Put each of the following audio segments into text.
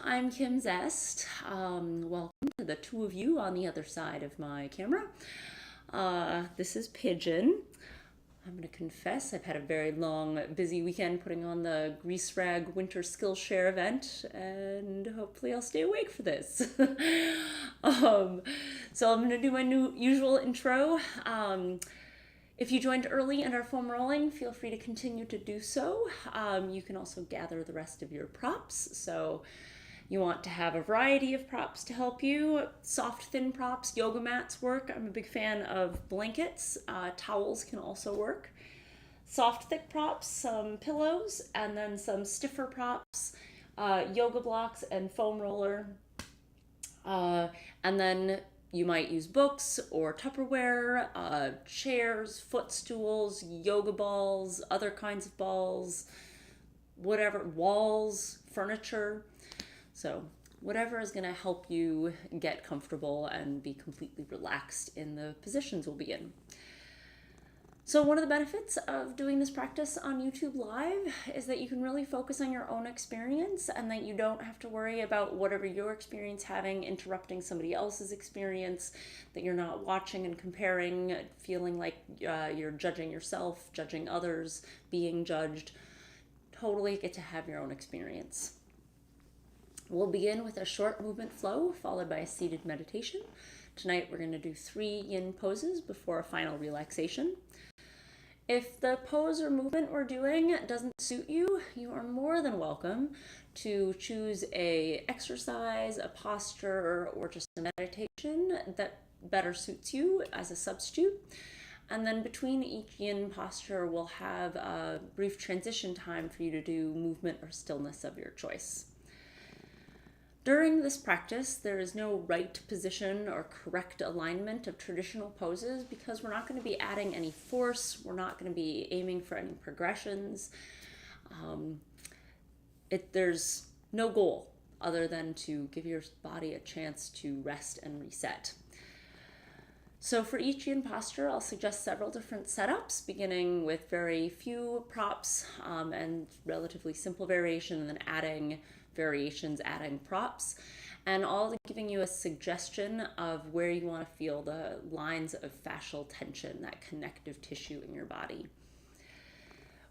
I'm Kym Zest. Welcome to the two of you on the other side of my camera. This is Pigeon. I'm going to confess I've had a very long, busy weekend putting on the Grease Rag Winter Skillshare event, and hopefully I'll stay awake for this. So I'm going to do my usual intro. If you joined early and are foam rolling, feel free to continue to do so. You can also gather the rest of your props. So you want to have a variety of props to help you. Soft, thin props, yoga mats work. I'm a big fan of blankets. Towels can also work. Soft, thick props, some pillows, and then some stiffer props, yoga blocks and foam roller. And then you might use books or Tupperware, chairs, footstools, yoga balls, other kinds of balls, whatever, walls, furniture. So whatever is going to help you get comfortable and be completely relaxed in the positions we'll be in. So one of the benefits of doing this practice on YouTube Live is that you can really focus on your own experience and that you don't have to worry about whatever your experience having interrupting somebody else's experience, that you're not watching and comparing, feeling like you're judging yourself, judging others, being judged. Totally get to have your own experience. We'll begin with a short movement flow followed by a seated meditation. Tonight we're going to do 3 yin poses before a final relaxation. If the pose or movement we're doing doesn't suit you, you are more than welcome to choose a exercise, a posture, or just a meditation that better suits you as a substitute. And then between each yin posture, we'll have a brief transition time for you to do movement or stillness of your choice. During this practice, there is no right position or correct alignment of traditional poses because we're not going to be adding any force. We're not going to be aiming for any progressions. There's no goal other than to give your body a chance to rest and reset. So for each yin posture, I'll suggest several different setups, beginning with very few props and relatively simple variation, and then adding variations, adding props, and all giving you a suggestion of where you want to feel the lines of fascial tension, that connective tissue in your body.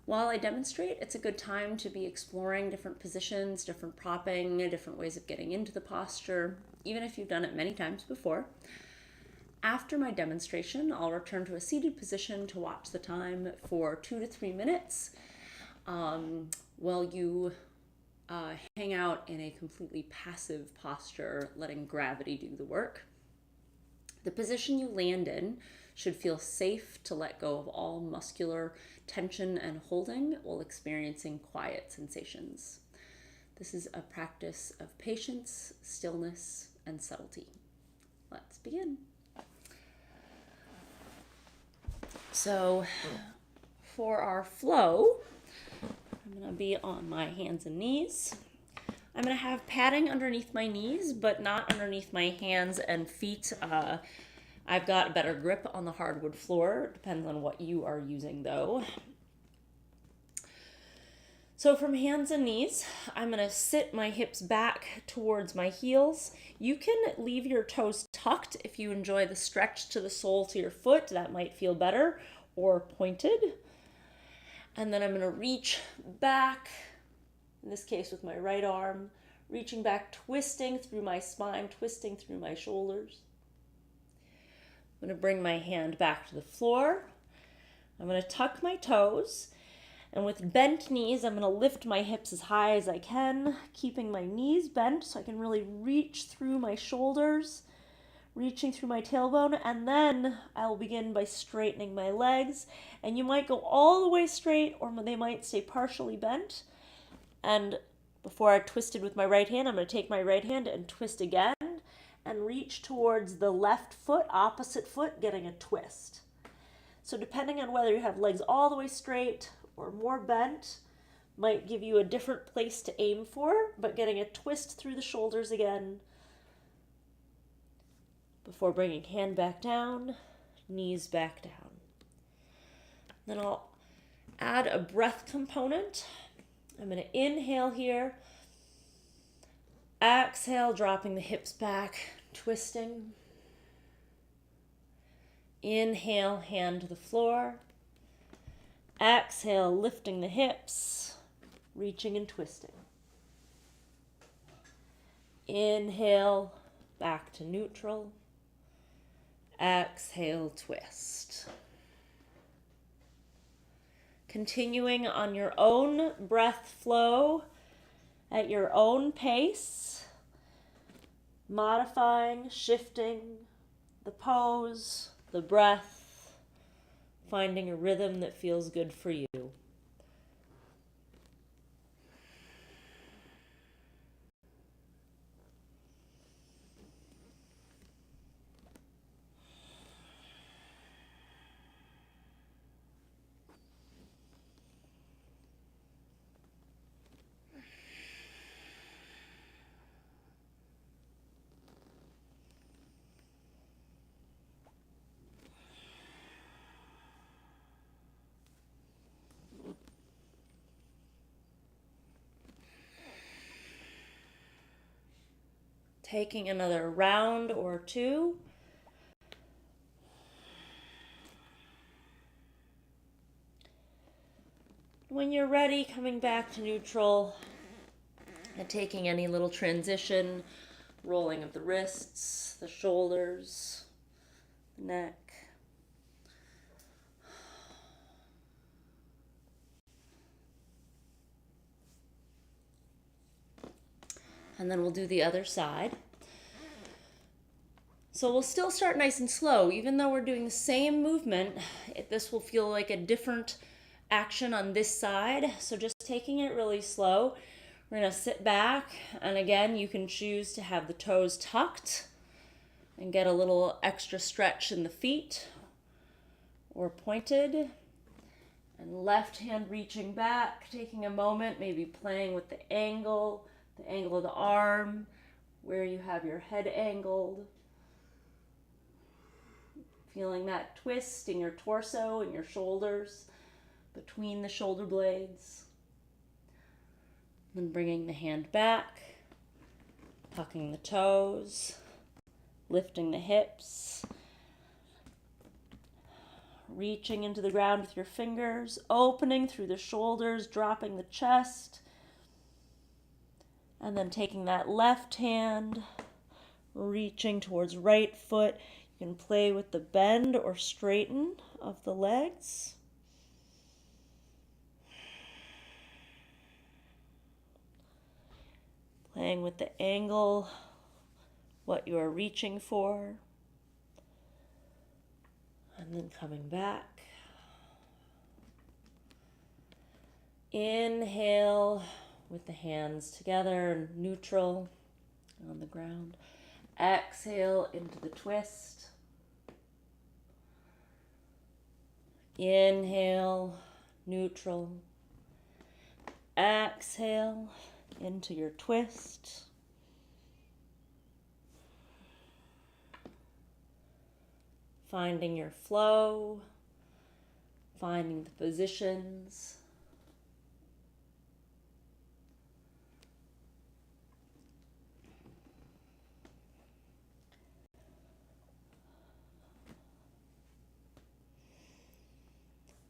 While I demonstrate, it's a good time to be exploring different positions, different propping, different ways of getting into the posture, even if you've done it many times before. After my demonstration, I'll return to a seated position to watch the time for 2 to 3 minutes while you hang out in a completely passive posture, letting gravity do the work. The position you land in should feel safe to let go of all muscular tension and holding while experiencing quiet sensations. This is a practice of patience, stillness, and subtlety. Let's begin. So for our flow, I'm going to be on my hands and knees. I'm going to have padding underneath my knees, but not underneath my hands and feet. I've got a better grip on the hardwood floor. Depends on what you are using, though. So from hands and knees, I'm going to sit my hips back towards my heels. You can leave your toes tucked if you enjoy the stretch to the sole to your foot. That might feel better, or pointed. And then I'm going to reach back, in this case with my right arm, reaching back, twisting through my spine, twisting through my shoulders. I'm going to bring my hand back to the floor. I'm going to tuck my toes. And with bent knees, I'm going to lift my hips as high as I can, keeping my knees bent so I can really reach through my shoulders, reaching through my tailbone, and then I'll begin by straightening my legs. And you might go all the way straight, or they might stay partially bent. And before I twisted with my right hand, I'm going to take my right hand and twist again and reach towards the left foot, opposite foot, getting a twist. So depending on whether you have legs all the way straight or more bent, might give you a different place to aim for, but getting a twist through the shoulders again before bringing hand back down, knees back down. Then I'll add a breath component. I'm going to inhale here Exhale, dropping the hips back, twisting. Inhale, hand to the floor. Exhale, lifting the hips, reaching and twisting. Inhale, back to neutral. Exhale, twist. Continuing on your own breath flow at your own pace, modifying, shifting the pose, the breath, finding a rhythm that feels good for you. Taking another round or two. When you're ready, coming back to neutral and taking any little transition, rolling of the wrists, the shoulders, the neck. And then we'll do the other side. So we'll still start nice and slow. Even though we're doing the same movement, this will feel like a different action on this side. So just taking it really slow. We're going to sit back. And again, you can choose to have the toes tucked and get a little extra stretch in the feet or pointed. And left hand reaching back, taking a moment, maybe playing with the angle of the arm, where you have your head angled. Feeling that twist in your torso and your shoulders, between the shoulder blades. Then bringing the hand back, tucking the toes, lifting the hips, reaching into the ground with your fingers, opening through the shoulders, dropping the chest. And then taking that left hand, reaching towards right foot. You can play with the bend or straighten of the legs. Playing with the angle, what you are reaching for. And then coming back. Inhale with the hands together, neutral on the ground. Exhale into the twist. Inhale, neutral. Exhale into your twist. Finding your flow, finding the positions.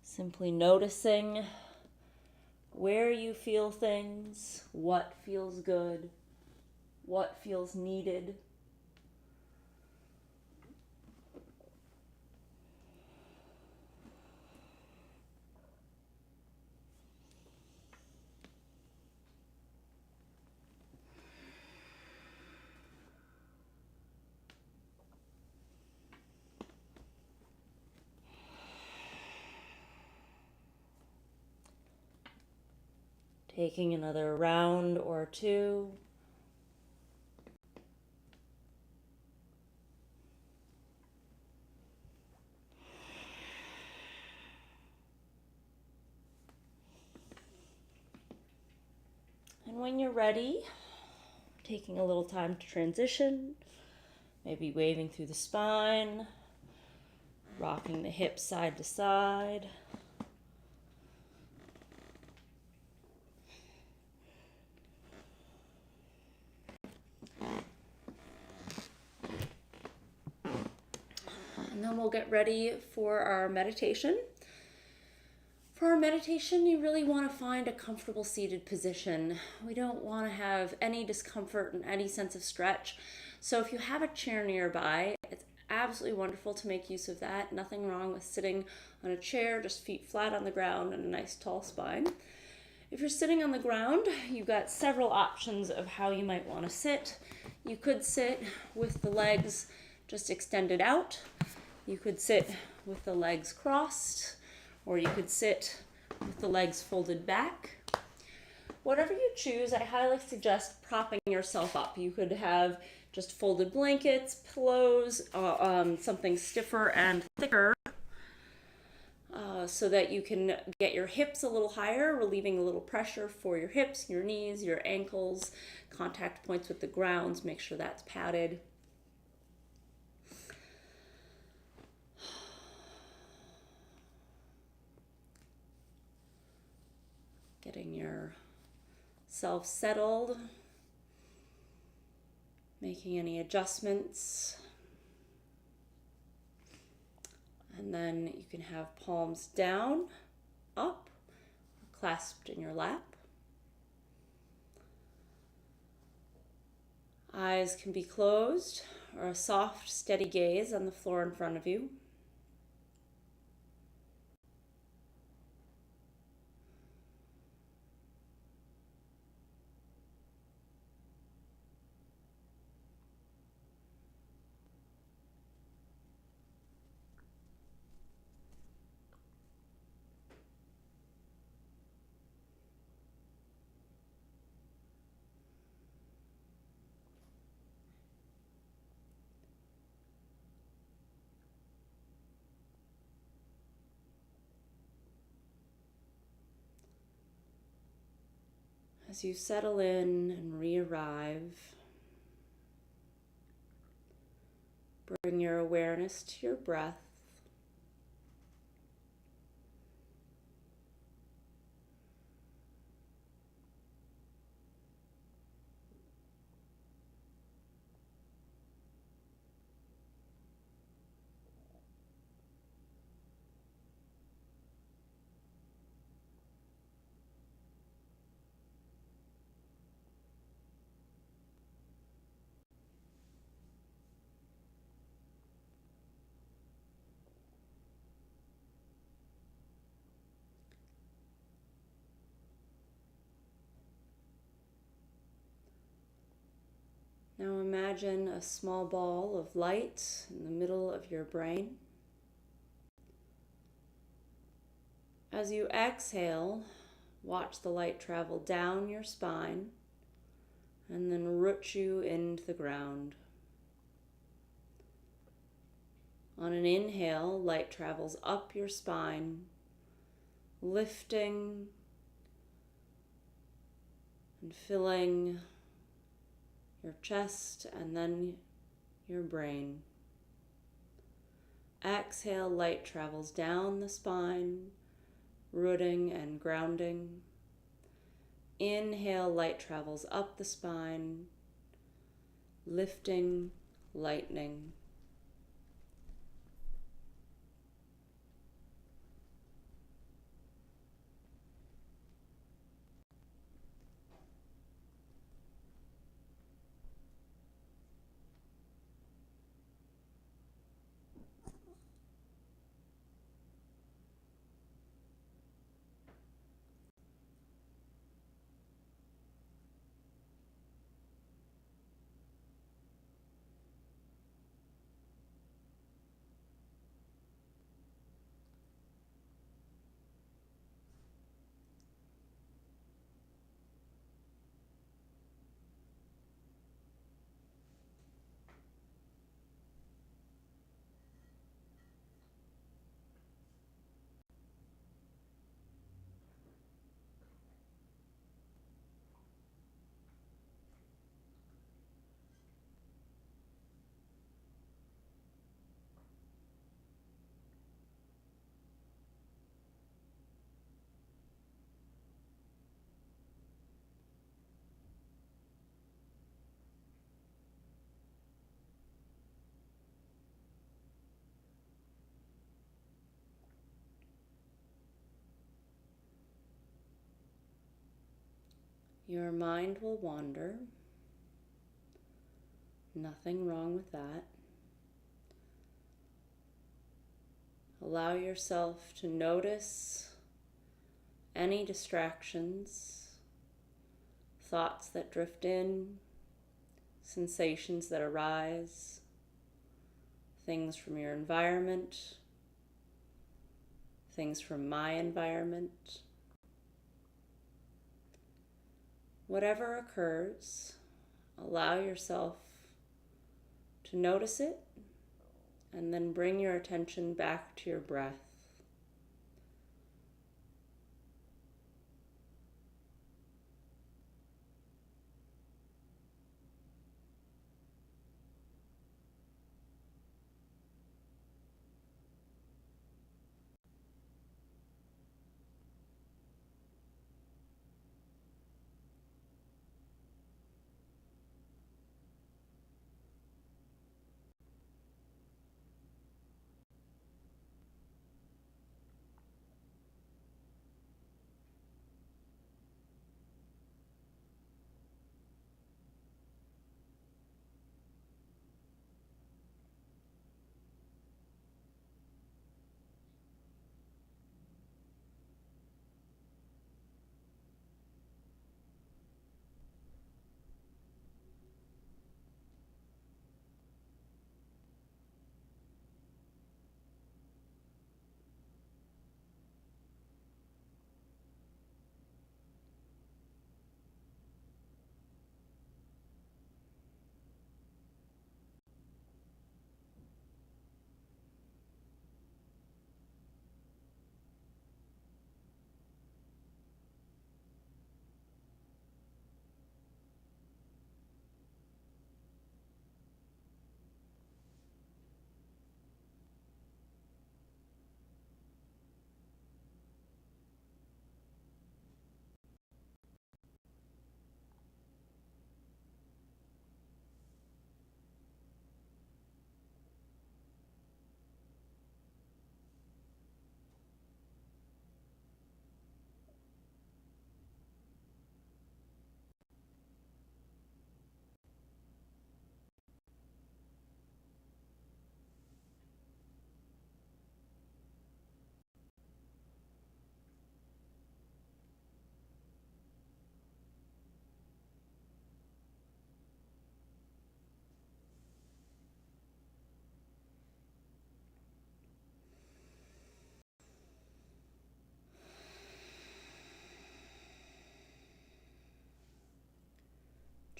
Simply noticing where you feel things, what feels good, what feels needed. Taking another round or two. And when you're ready, taking a little time to transition, maybe waving through the spine, rocking the hips side to side. And then we'll get ready for our meditation. For our meditation, you really want to find a comfortable seated position. We don't want to have any discomfort and any sense of stretch. So if you have a chair nearby, it's absolutely wonderful to make use of that. Nothing wrong with sitting on a chair, just feet flat on the ground and a nice tall spine. If you're sitting on the ground, you've got several options of how you might want to sit. You could sit with the legs just extended out. You could sit with the legs crossed, or you could sit with the legs folded back. Whatever you choose, I highly suggest propping yourself up. You could have just folded blankets, pillows, something stiffer and thicker, so that you can get your hips a little higher, relieving a little pressure for your hips, your knees, your ankles, contact points with the ground. Make sure that's padded. Getting yourself settled, making any adjustments. And then you can have palms down, up, clasped in your lap. Eyes can be closed or a soft, steady gaze on the floor in front of you. As you settle in and re-arrive, bring your awareness to your breath. Now imagine a small ball of light in the middle of your brain. As you exhale, watch the light travel down your spine and then root you into the ground. On an inhale, light travels up your spine, lifting and filling your chest and then your brain. Exhale, light travels down the spine, rooting and grounding. Inhale, light travels up the spine, lifting, lightening. Your mind will wander. Nothing wrong with that. Allow yourself to notice any distractions, thoughts that drift in, sensations that arise, things from your environment, things from my environment. Whatever occurs, allow yourself to notice it and then bring your attention back to your breath.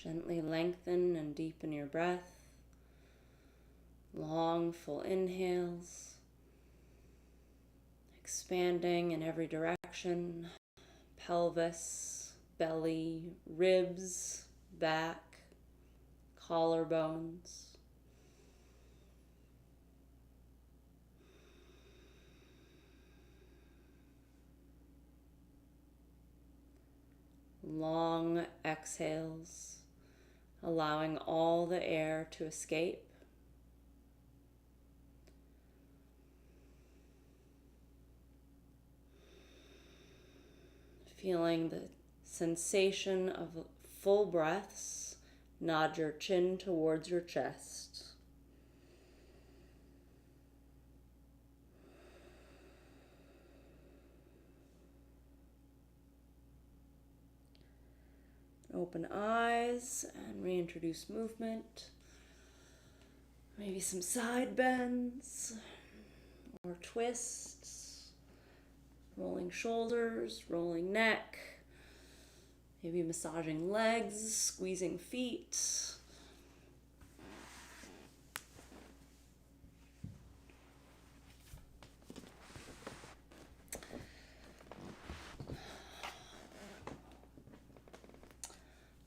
Gently lengthen and deepen your breath. Long, full inhales. Expanding in every direction. Pelvis, belly, ribs, back, collarbones. Long exhales, allowing all the air to escape. Feeling the sensation of full breaths, nod your chin towards your chest. Open eyes and reintroduce movement. Maybe some side bends or twists. Rolling shoulders, rolling neck. Maybe massaging legs, squeezing feet.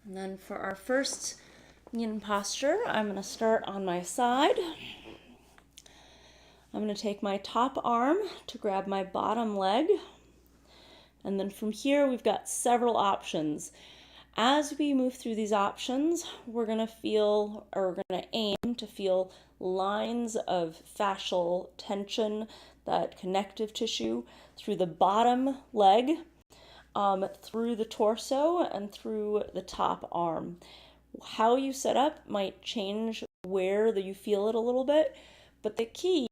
And then for our first yin posture, I'm going to start on my side. I'm going to take my top arm to grab my bottom leg. And then from here, we've got several options. As we move through these options, we're going to aim to feel lines of fascial tension, that connective tissue through the bottom leg. through the torso and through the top arm. How you set up might change where you feel it a little bit, but the key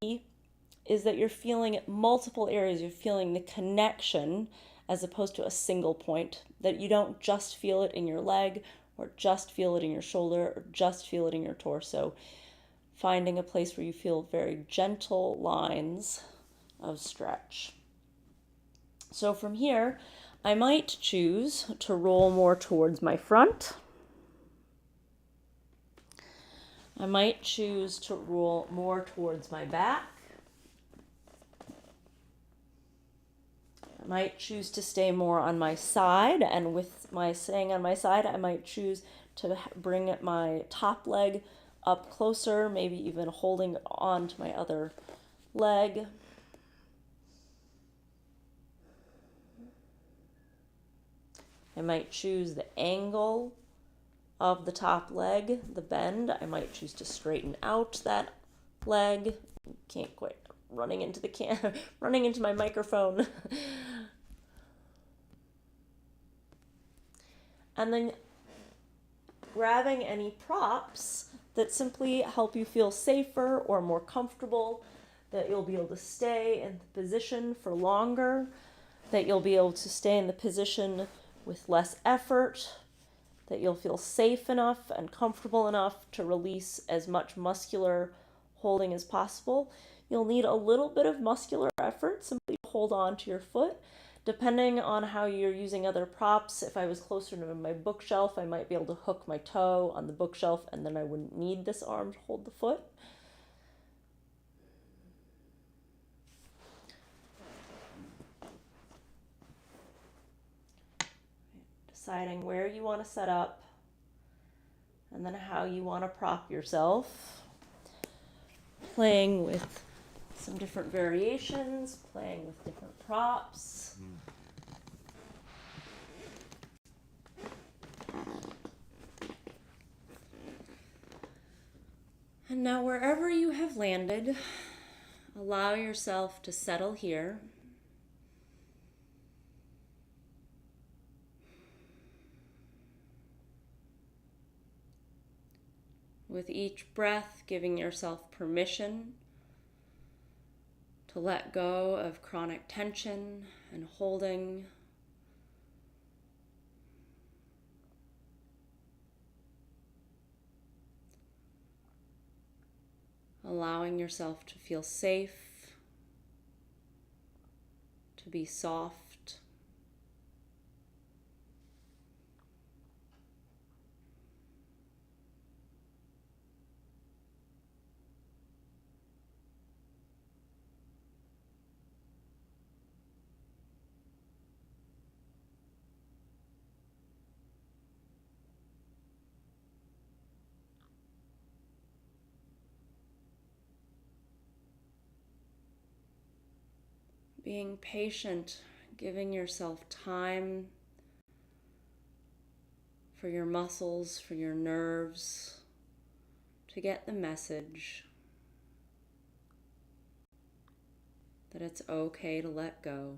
is that you're feeling multiple areas. You're feeling the connection as opposed to a single point, that you don't just feel it in your leg or just feel it in your shoulder or just feel it in your torso. Finding a place where you feel very gentle lines of stretch. So from here, I might choose to roll more towards my front. I might choose to roll more towards my back. I might choose to stay more on my side, and with my staying on my side, I might choose to bring my top leg up closer, maybe even holding on to my other leg. I might choose the angle of the top leg, the bend. I might choose to straighten out that leg. Can't quite running into my microphone. And then grabbing any props that simply help you feel safer or more comfortable, that you'll be able to stay in the position for longer, that you'll be able to stay in the position with less effort, that you'll feel safe enough and comfortable enough to release as much muscular holding as possible. You'll need a little bit of muscular effort simply to hold on to your foot. Depending on how you're using other props, if I was closer to my bookshelf, I might be able to hook my toe on the bookshelf and then I wouldn't need this arm to hold the foot. Deciding where you want to set up and then how you want to prop yourself. Playing with some different variations, playing with different props. And now wherever you have landed, allow yourself to settle here. With each breath, giving yourself permission to let go of chronic tension and holding. Allowing yourself to feel safe, to be soft. Being patient, giving yourself time for your muscles, for your nerves, to get the message that it's okay to let go.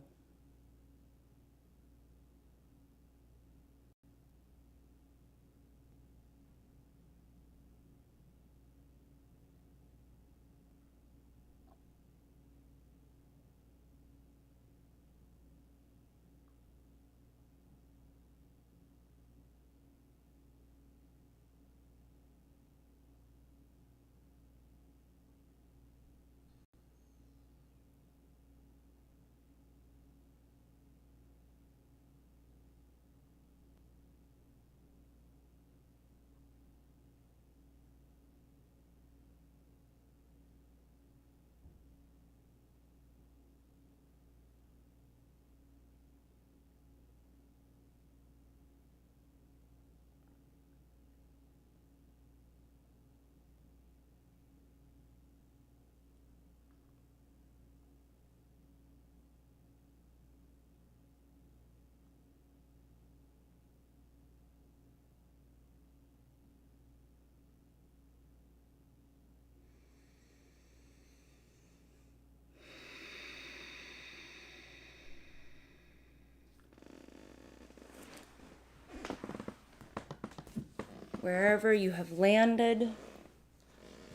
Wherever you have landed,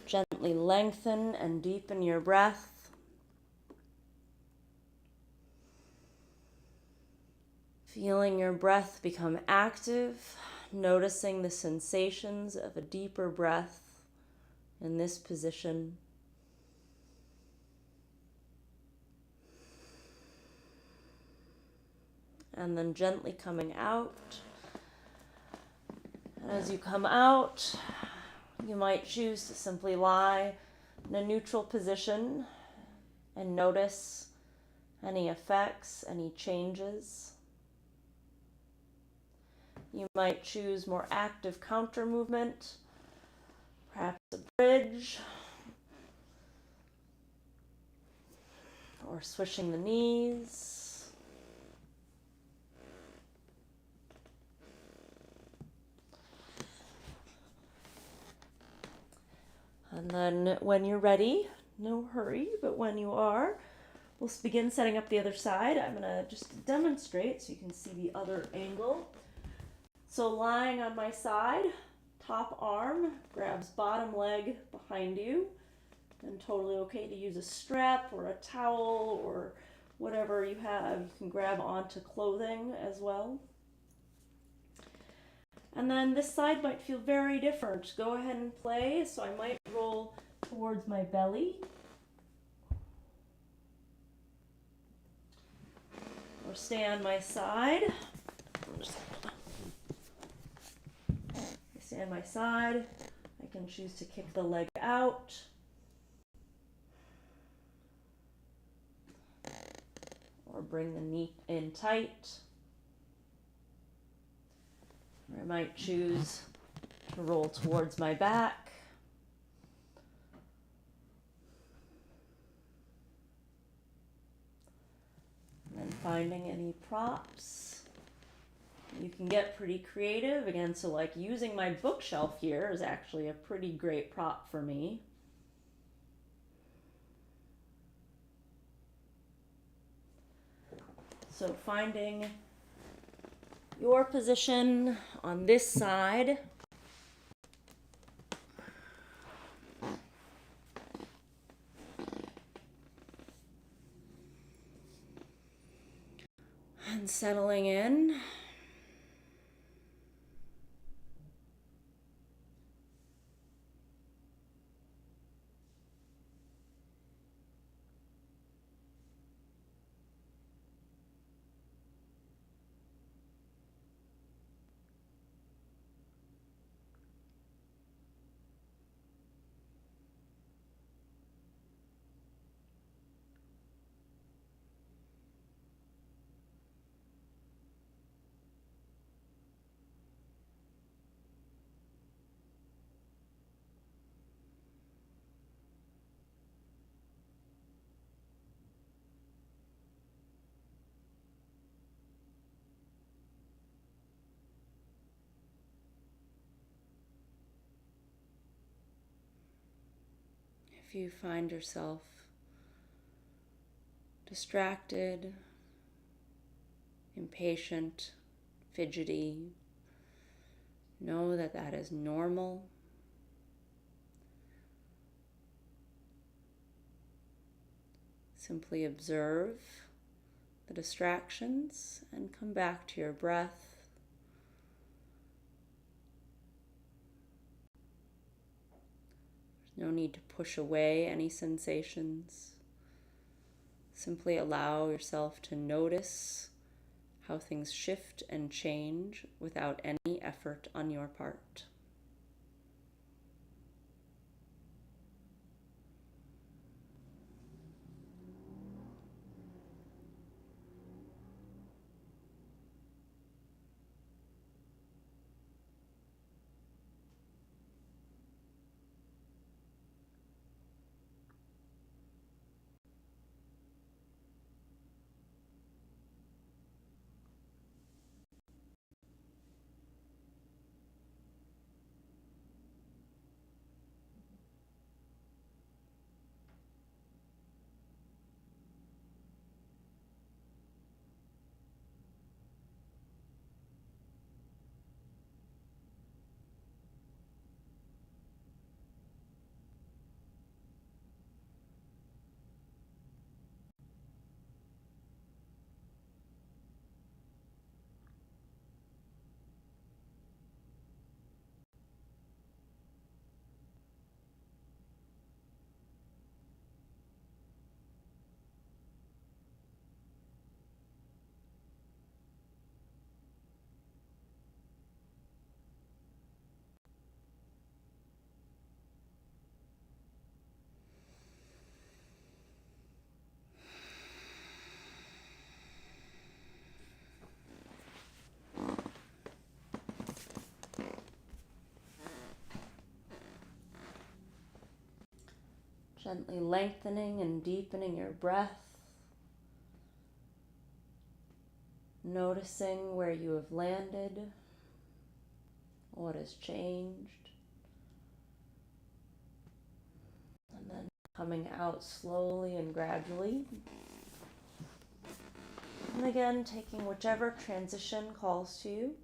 gently lengthen and deepen your breath. Feeling your breath become active, noticing the sensations of a deeper breath in this position. And then gently coming out. And as you come out, you might choose to simply lie in a neutral position and notice any effects, any changes. You might choose more active counter movement, perhaps a bridge, or swishing the knees. And then when you're ready, no hurry, but when you are, we'll begin setting up the other side. I'm going to just demonstrate so you can see the other angle. So lying on my side, top arm grabs bottom leg behind you, and totally okay to use a strap or a towel or whatever you have. You can grab onto clothing as well. And then this side might feel very different. Go ahead and play. So I might roll towards my belly. Or stay on my side. Stay on my side. I can choose to kick the leg out. Or bring the knee in tight. Or I might choose to roll towards my back. And then finding any props. You can get pretty creative. Again, so like using my bookshelf here is actually a pretty great prop for me. So finding your position on this side. And settling in. If you find yourself distracted, impatient, fidgety, know that that is normal. Simply observe the distractions and come back to your breath. There's no need to push away any sensations. Simply allow yourself to notice how things shift and change without any effort on your part. Gently lengthening and deepening your breath. Noticing where you have landed, what has changed. And then coming out slowly and gradually. And again, taking whichever transition calls to you.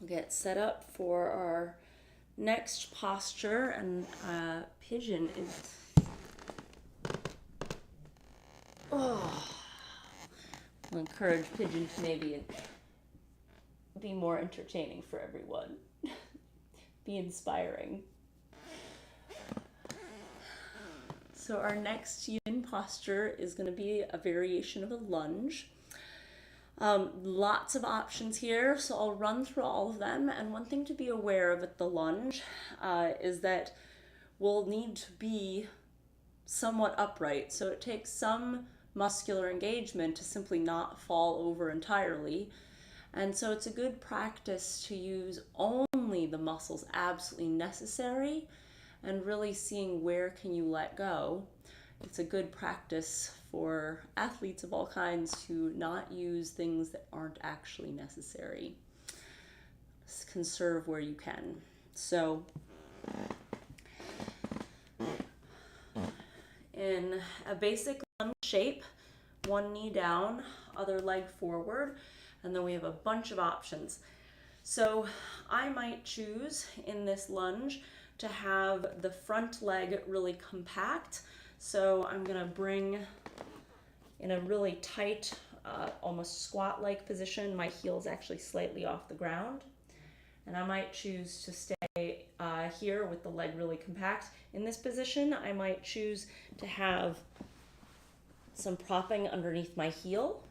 Get set up for our next posture, and pigeon is I'll encourage pigeon to maybe be more entertaining for everyone. Be inspiring. So our next yin posture is going to be a variation of a lunge. Lots of options here, so I'll run through all of them. And one thing to be aware of at the lunge is that we'll need to be somewhat upright. So it takes some muscular engagement to simply not fall over entirely. And so it's a good practice to use only the muscles absolutely necessary and really seeing where can you let go. It's a good practice for athletes of all kinds to not use things that aren't actually necessary. Just conserve where you can. So in a basic lunge shape, one knee down, other leg forward, and then we have a bunch of options. So I might choose in this lunge to have the front leg really compact. So I'm going to bring in a really tight, almost squat-like position. My heel is actually slightly off the ground. And I might choose to stay here with the leg really compact. In this position, I might choose to have some propping underneath my heel,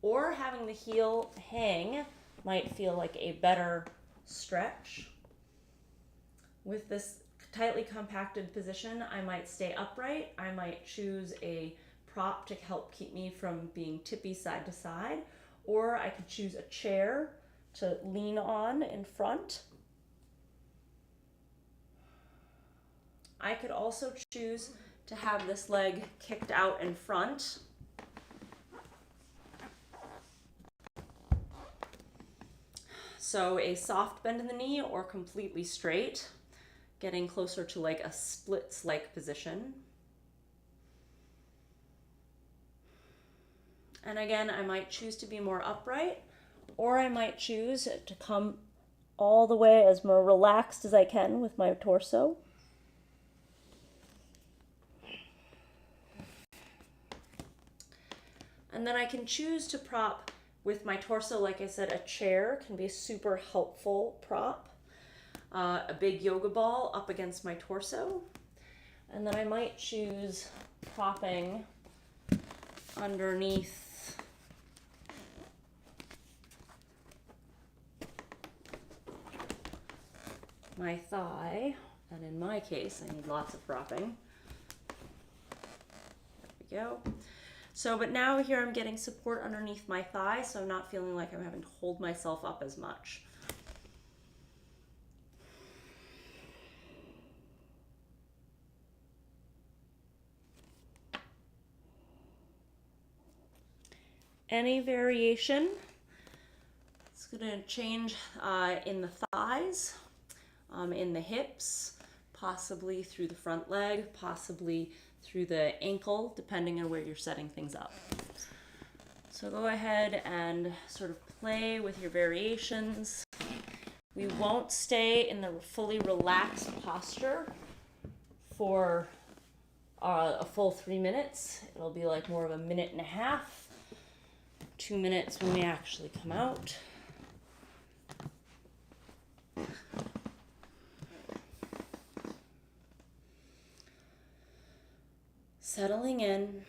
or having the heel hang might feel like a better stretch. With this tightly compacted position, I might stay upright. I might choose a prop to help keep me from being tippy side to side, or I could choose a chair to lean on in front. I could also choose to have this leg kicked out in front. So a soft bend in the knee or completely straight, getting closer to like a splits-like position. And again, I might choose to be more upright, or I might choose to come all the way as more relaxed as I can with my torso. And then I can choose to prop with my torso. Like I said, a chair can be a super helpful prop. A big yoga ball up against my torso. And then I might choose propping underneath my thigh. And in my case, I need lots of propping. There we go. So, but now here I'm getting support underneath my thigh, so I'm not feeling like I'm having to hold myself up as much. Any variation, it's going to change in the thighs, in the hips, possibly through the front leg, possibly through the ankle, depending on where you're setting things up. So go ahead and sort of play with your variations. We won't stay in the fully relaxed posture for a full 3 minutes. It'll be like more of a minute and a half, 2 minutes when we actually come out. Settling in.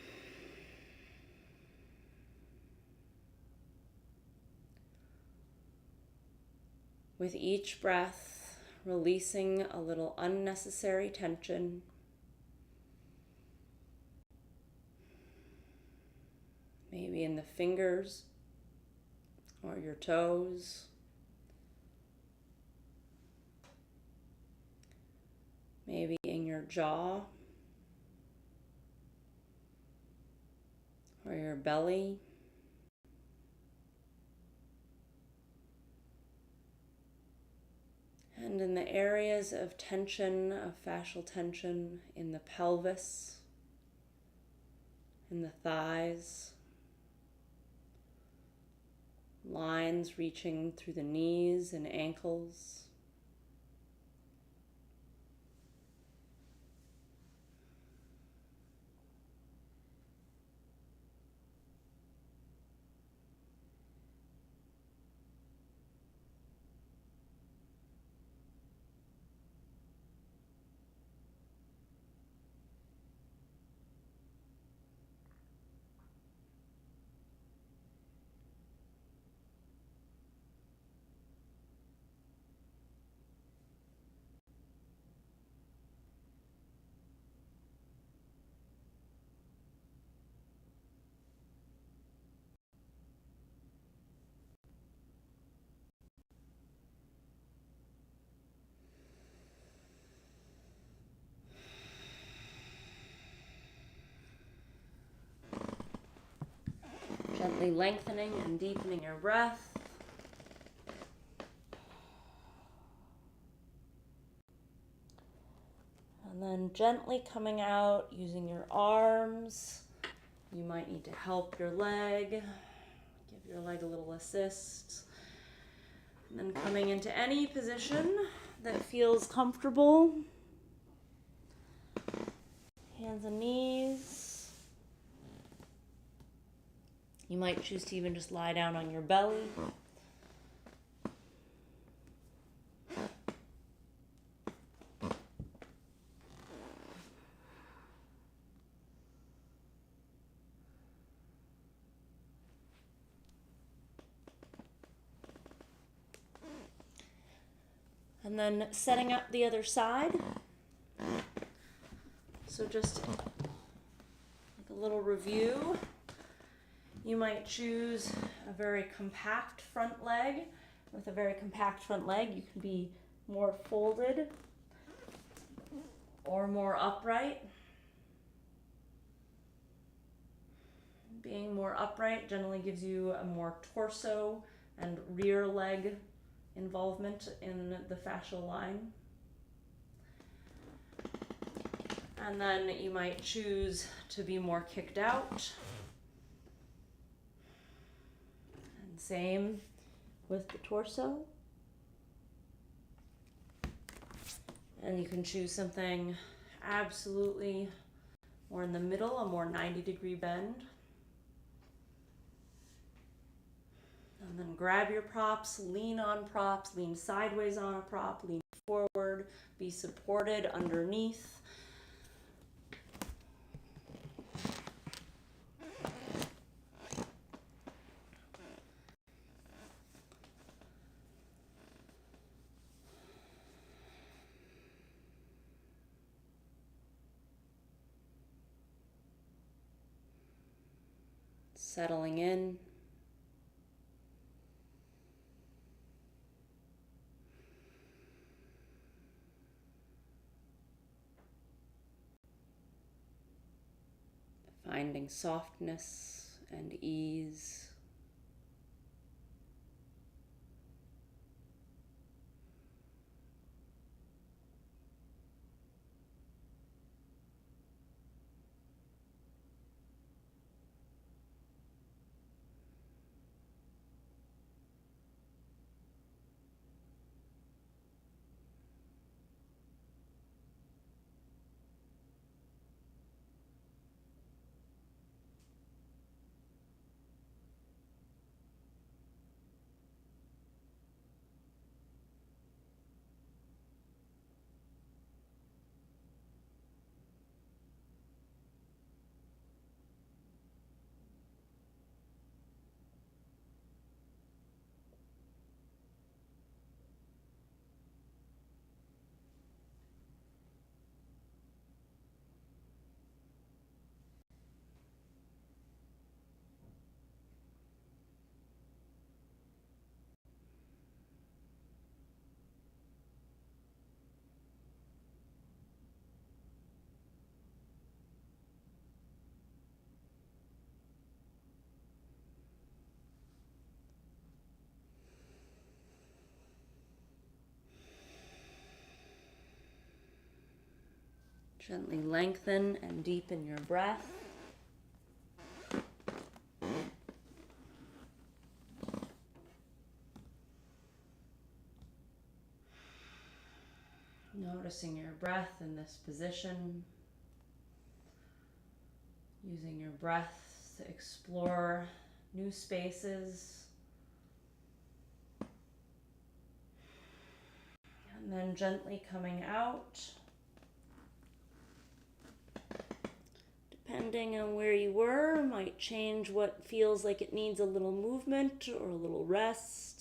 With each breath, releasing a little unnecessary tension. Maybe in the fingers or your toes. Maybe in your jaw or your belly. And in the areas of tension, of fascial tension in the pelvis, in the thighs, lines reaching through the knees and ankles. Gently lengthening and deepening your breath. And then gently coming out using your arms. You might need to help your leg. Give your leg a little assist. And then coming into any position that feels comfortable. Hands and knees. You might choose to even just lie down on your belly. And then setting up the other side. So just like a little review. You might choose a very compact front leg. With a very compact front leg, you can be more folded or more upright. Being more upright generally gives you a more torso and rear leg involvement in the fascial line. And then you might choose to be more kicked out. And same with the torso. And you can choose something absolutely more in the middle, a more 90-degree bend. And then grab your props, lean on props, lean sideways on a prop, lean forward, be supported underneath. Settling in. Finding softness and ease. Gently lengthen and deepen your breath. Noticing your breath in this position. Using your breath to explore new spaces. And then gently coming out. Depending on where you were, might change what feels like it needs a little movement or a little rest.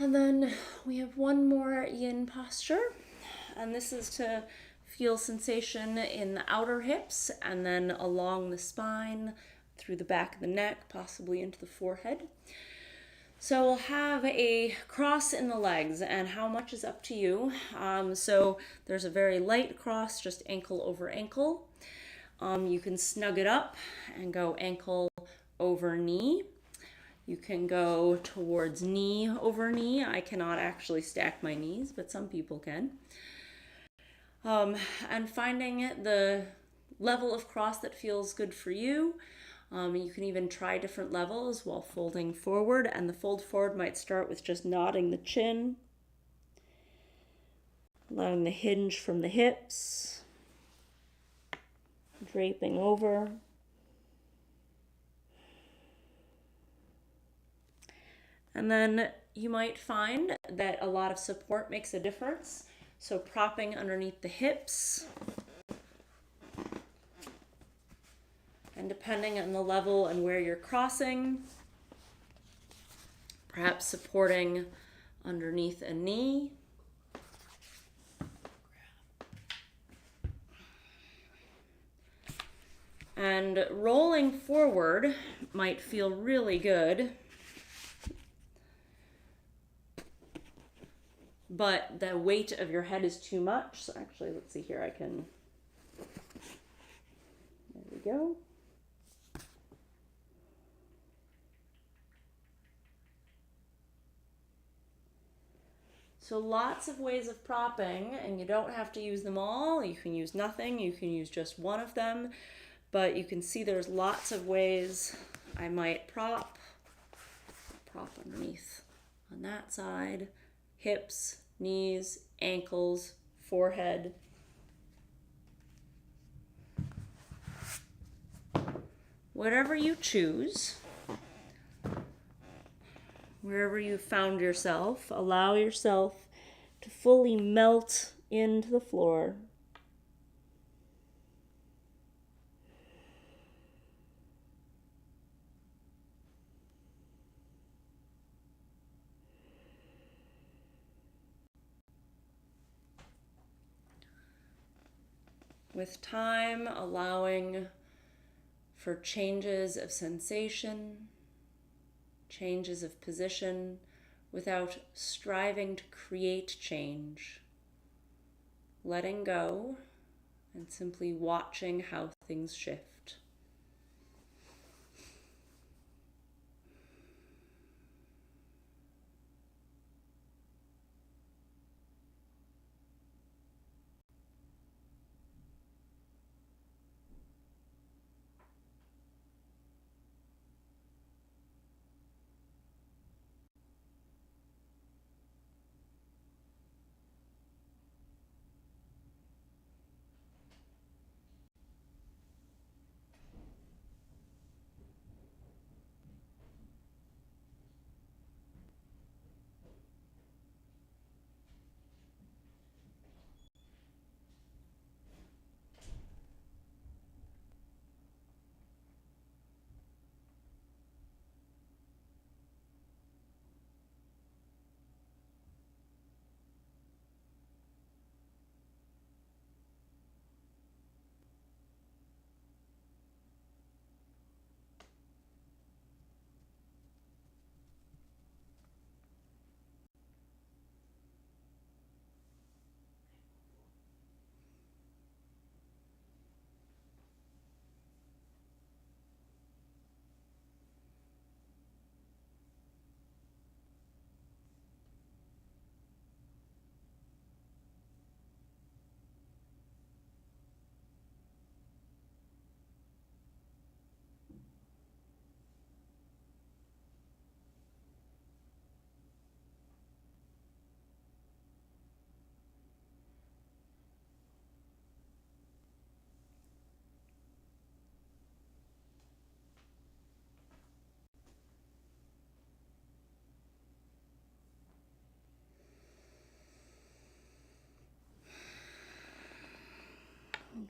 And then we have one more yin posture, and this is to feel sensation in the outer hips and then along the spine, through the back of the neck, possibly into the forehead. So we'll have a cross in the legs, and how much is up to you. So there's a very light cross, just ankle over ankle. You can snug it up and go ankle over knee. You can go towards knee over knee. I cannot actually stack my knees, but some people can. And finding the level of cross that feels good for you. You can even try different levels while folding forward, and the fold forward might start with just nodding the chin, allowing the hinge from the hips, draping over. And then you might find that a lot of support makes a difference. So propping underneath the hips. And depending on the level and where you're crossing, perhaps supporting underneath a knee. And rolling forward might feel really good. But the weight of your head is too much. So actually, let's see here. There we go. So lots of ways of propping, and you don't have to use them all. You can use nothing. You can use just one of them. But you can see there's lots of ways I might prop underneath on that side. Hips, knees, ankles, forehead. Whatever you choose, wherever you found yourself, allow yourself to fully melt into the floor. With time, allowing for changes of sensation, changes of position, without striving to create change. Letting go and simply watching how things shift.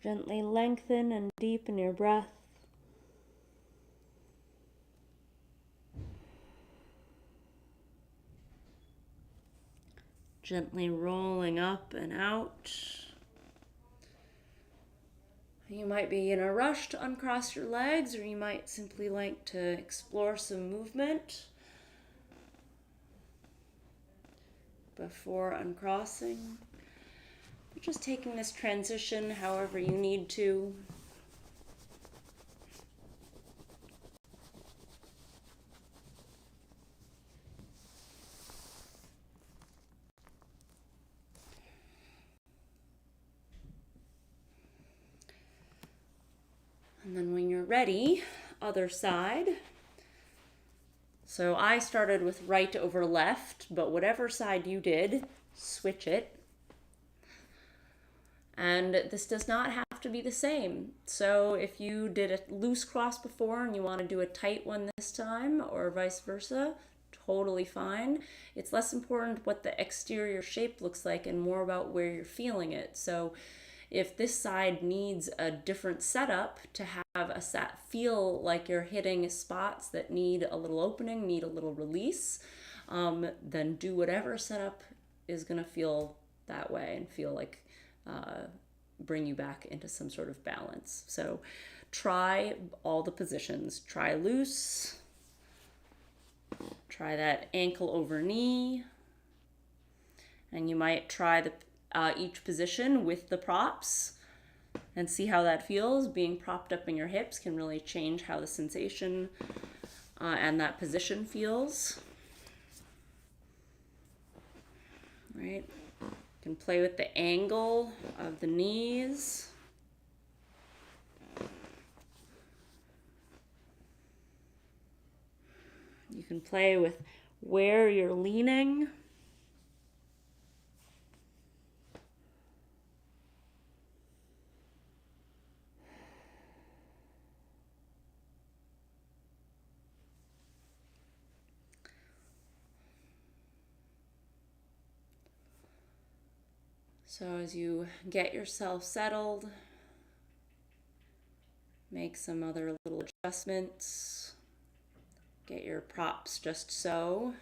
Gently lengthen and deepen your breath. Gently rolling up and out. You might be in a rush to uncross your legs, or you might simply like to explore some movement before uncrossing. You're just taking this transition however you need to. And then when you're ready, other side. So I started with right over left, but whatever side you did, switch it. And this does not have to be the same. So if you did a loose cross before and you want to do a tight one this time, or vice versa, totally fine. It's less important what the exterior shape looks like and more about where you're feeling it. So if this side needs a different setup to have a feel like you're hitting spots that need a little opening, need a little release, then do whatever setup is going to feel that way and feel like bring you back into some sort of balance. So try all the positions. Try loose. Try that ankle over knee. And you might try each position with the props and see how that feels. Being propped up in your hips can really change how the sensation and that position feels. Right? You can play with the angle of the knees. You can play with where you're leaning. So as you get yourself settled, make some other little adjustments. Get your props just so.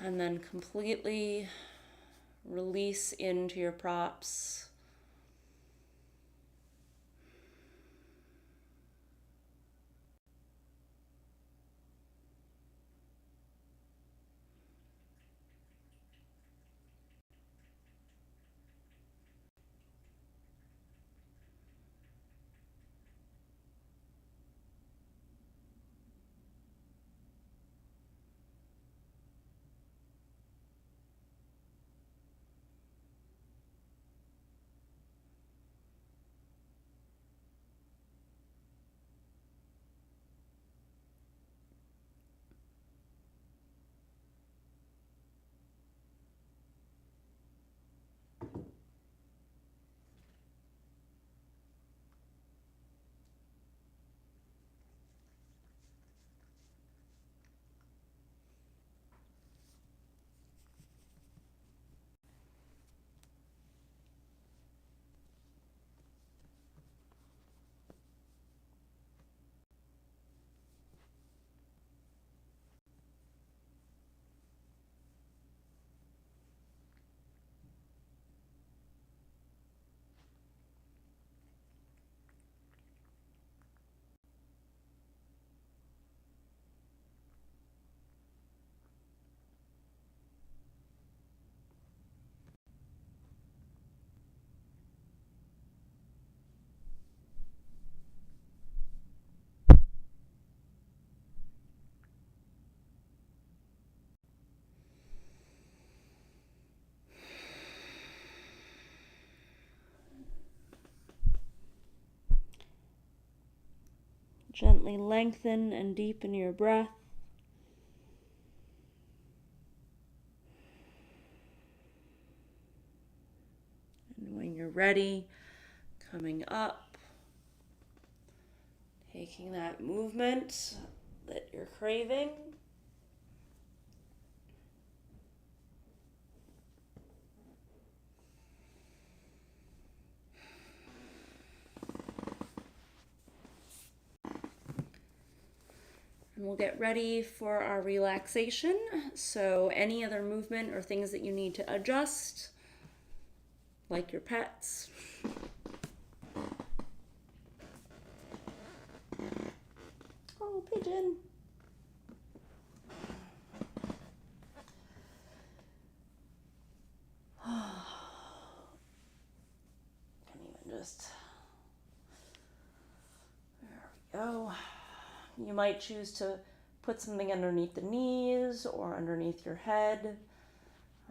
And then completely release into your props. Gently lengthen and deepen your breath. And when you're ready, coming up, taking that movement that you're craving. we'll get ready for our relaxation. So any other movement or things that you need to adjust, like your pets. Oh, pigeon. Can even just, there we go. You might choose to put something underneath the knees or underneath your head,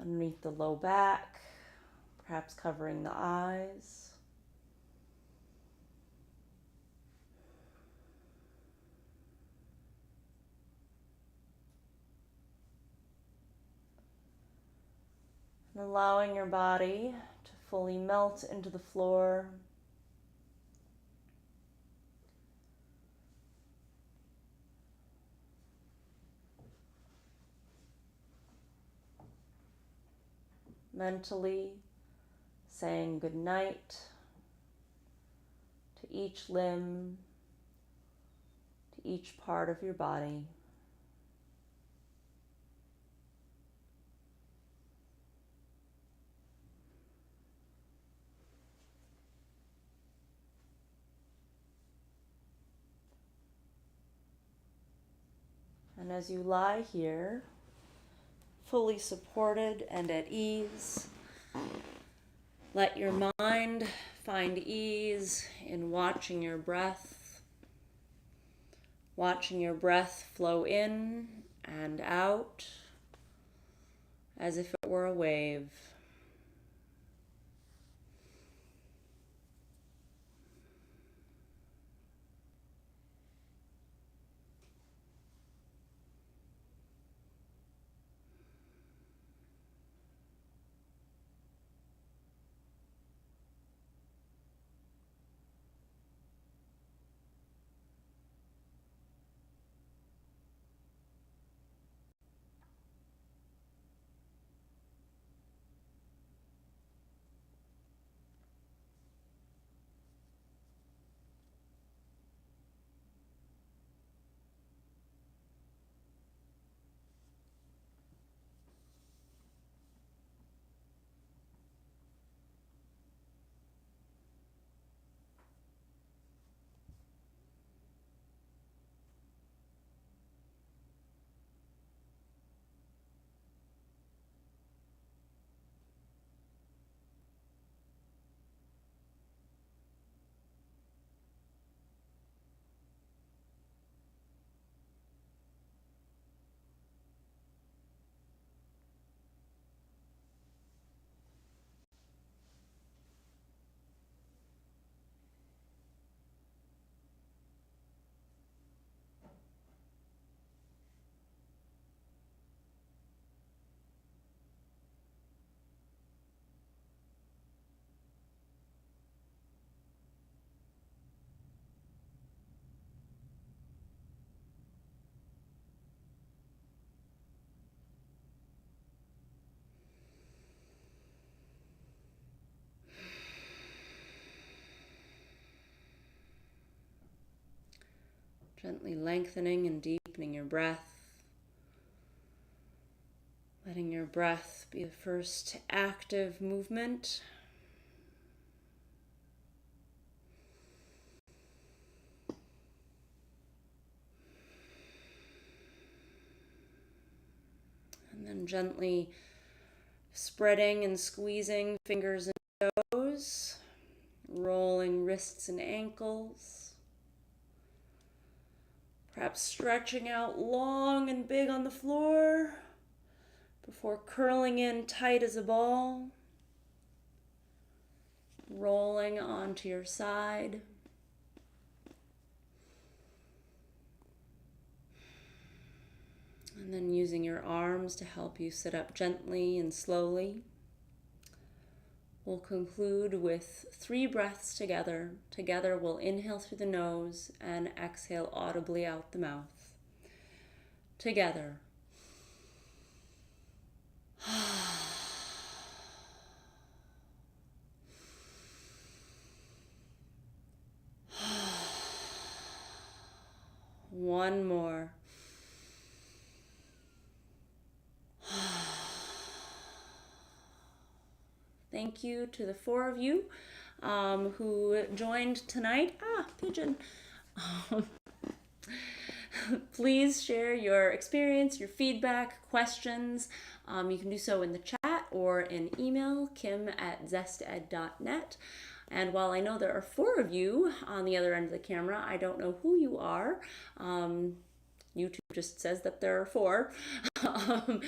underneath the low back, perhaps covering the eyes. And allowing your body to fully melt into the floor. Mentally saying good night to each limb, to each part of your body. And as you lie here, fully supported and at ease, let your mind find ease in watching your breath flow in and out as if it were a wave. Gently lengthening and deepening your breath. Letting your breath be the first active movement. And then gently spreading and squeezing fingers and toes, rolling wrists and ankles. Perhaps stretching out long and big on the floor before curling in tight as a ball, rolling onto your side. And then using your arms to help you sit up gently and slowly. We'll conclude with 3 breaths together. Together we'll inhale through the nose and exhale audibly out the mouth. Together. One more. Thank you to the 4 of you who joined tonight. Pigeon. Please share your experience, your feedback, questions. You can do so in the chat or in email, kim@zested.net. And while I know there are 4 of you on the other end of the camera, I don't know who you are. YouTube just says that there are 4. So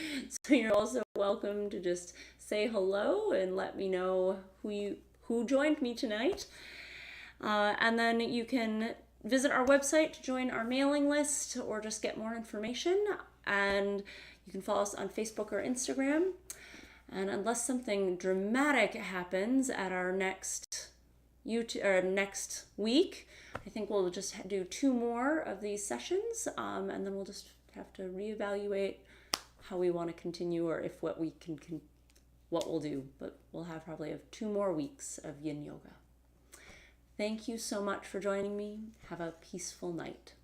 you're also welcome to just say hello and let me know who joined me tonight. And then you can visit our website to join our mailing list or just get more information. And you can follow us on Facebook or Instagram. And unless something dramatic happens at our next week, I think we'll just do 2 more of these sessions, and then we'll just have to reevaluate how we want to continue, or if what we'll do. But we'll probably have 2 more weeks of Yin Yoga. Thank you so much for joining me. Have a peaceful night.